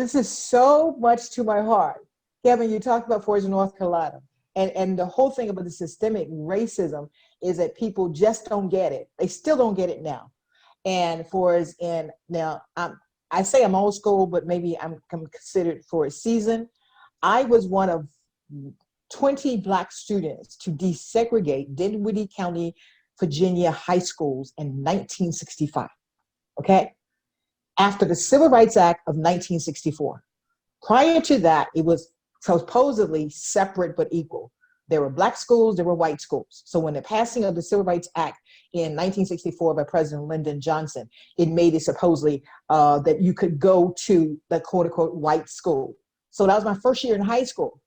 this is so much to my heart. Kevin, you talked about Forza, North Carolina. And the whole thing about the systemic racism is that people just don't get it. They still don't get it now. And for as in now, I say I'm old school, but maybe I'm considered for a season. I was one of 20 Black students to desegregate Dinwiddie County, Virginia high schools in 1965. Okay, after the Civil Rights Act of 1964. Prior to that, it was supposedly separate but equal. There were Black schools, there were white schools. So when the passing of the Civil Rights Act in 1964 by President Lyndon Johnson, it made it supposedly that you could go to the quote unquote white school. So that was my first year in high school.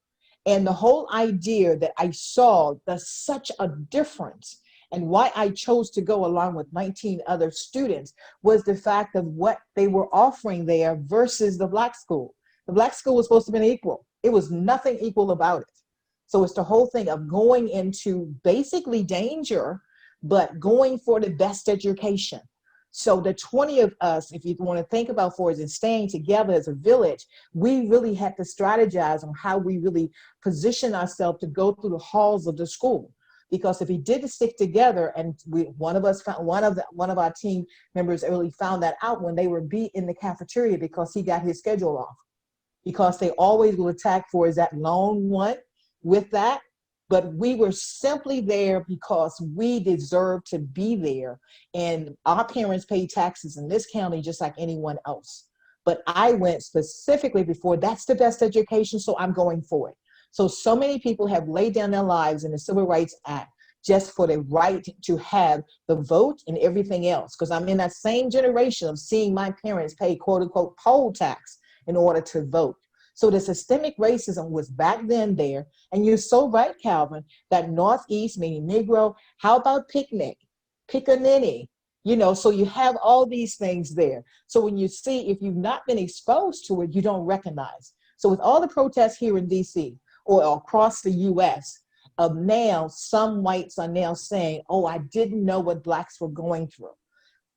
And the whole idea that I saw there's such a difference, and why I chose to go along with 19 other students was the fact of what they were offering there versus the Black school. The Black school was supposed to be equal. It was nothing equal about it. So it's the whole thing of going into basically danger, but going for the best education. So the 20 of us, if you want to think about for us and staying together as a village, we really had to strategize on how we really position ourselves to go through the halls of the school. Because if we didn't stick together, and one of our team members really found that out when they were beat in the cafeteria because he got his schedule off. Because they always will attack for is that lone one with that. But we were simply there because we deserved to be there. And our parents paid taxes in this county just like anyone else. But I went specifically before, that's the best education, so I'm going for it. So many people have laid down their lives in the Civil Rights Act just for the right to have the vote and everything else. Because I'm in that same generation of seeing my parents pay quote unquote poll tax in order to vote. So the systemic racism was back then there. And you're so right, Calvin, that Northeast, meaning Negro, how about picnic, pickaninny, so you have all these things there. So when you see, if you've not been exposed to it, you don't recognize. So with all the protests here in DC or across the US, of now, some whites are now saying, oh, I didn't know what Blacks were going through.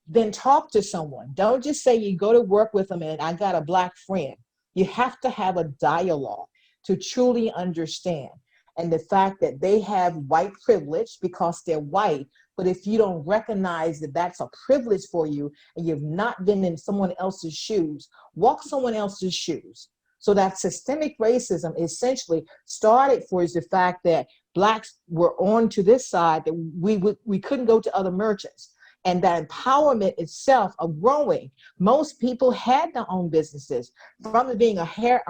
Then talk to someone. Don't just say you go to work with them and I got a Black friend. You have to have a dialogue to truly understand. And the fact that they have white privilege because they're white, but if you don't recognize that that's a privilege for you and you've not been in someone else's shoes, walk someone else's shoes. So that systemic racism essentially started for is the fact that Blacks were on to this side, that we couldn't go to other merchants. And that empowerment itself of growing. Most people had their own businesses, from it being a hair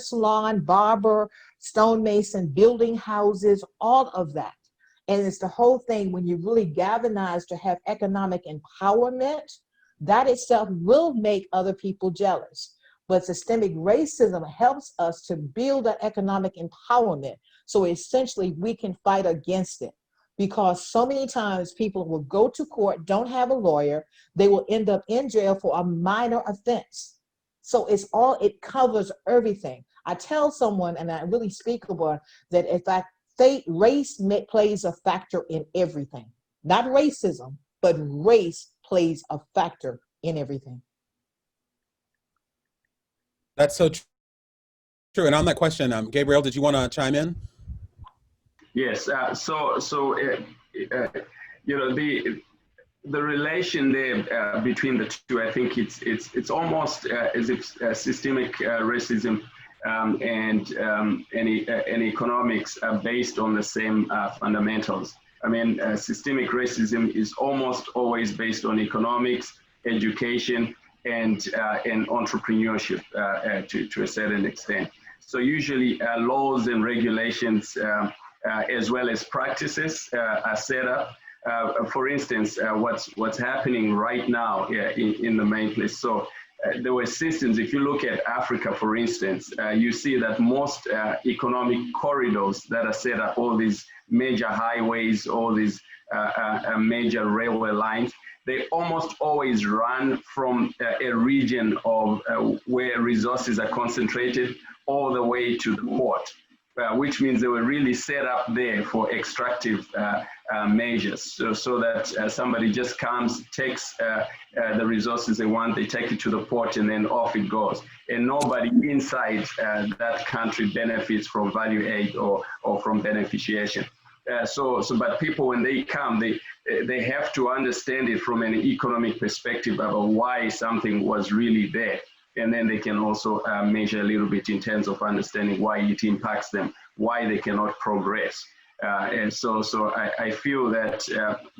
salon, barber, stonemason, building houses, all of that. And it's the whole thing when you really galvanize to have economic empowerment, that itself will make other people jealous. But systemic racism helps us to build that economic empowerment. So essentially we can fight against it. Because so many times people will go to court, don't have a lawyer, they will end up in jail for a minor offense. So it covers everything. I tell someone, and I really speak about that, in fact, race plays a factor in everything. Not racism, but race plays a factor in everything. That's so true. And on that question, Gabriel, did you want to chime in? Yes. The relation there between the two, I think it's almost as if systemic racism and economics are based on the same fundamentals. I mean, systemic racism is almost always based on economics, education, and entrepreneurship to a certain extent. So usually laws and regulations as well as practices are set up. For instance, what's happening right now in the main place. So there were systems, if you look at Africa, for instance, you see that most economic corridors that are set up, all these major highways, all these major railway lines, they almost always run from a region of where resources are concentrated all the way to the port. which means they were really set up there for extractive measures, so that somebody just comes, takes the resources they want, they take it to the port, and then off it goes. And nobody inside that country benefits from value aid or from beneficiation. But people, when they come, they have to understand it from an economic perspective about why something was really there. And then they can also measure a little bit in terms of understanding why it impacts them, why they cannot progress. And so I feel that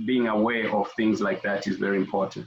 being aware of things like that is very important.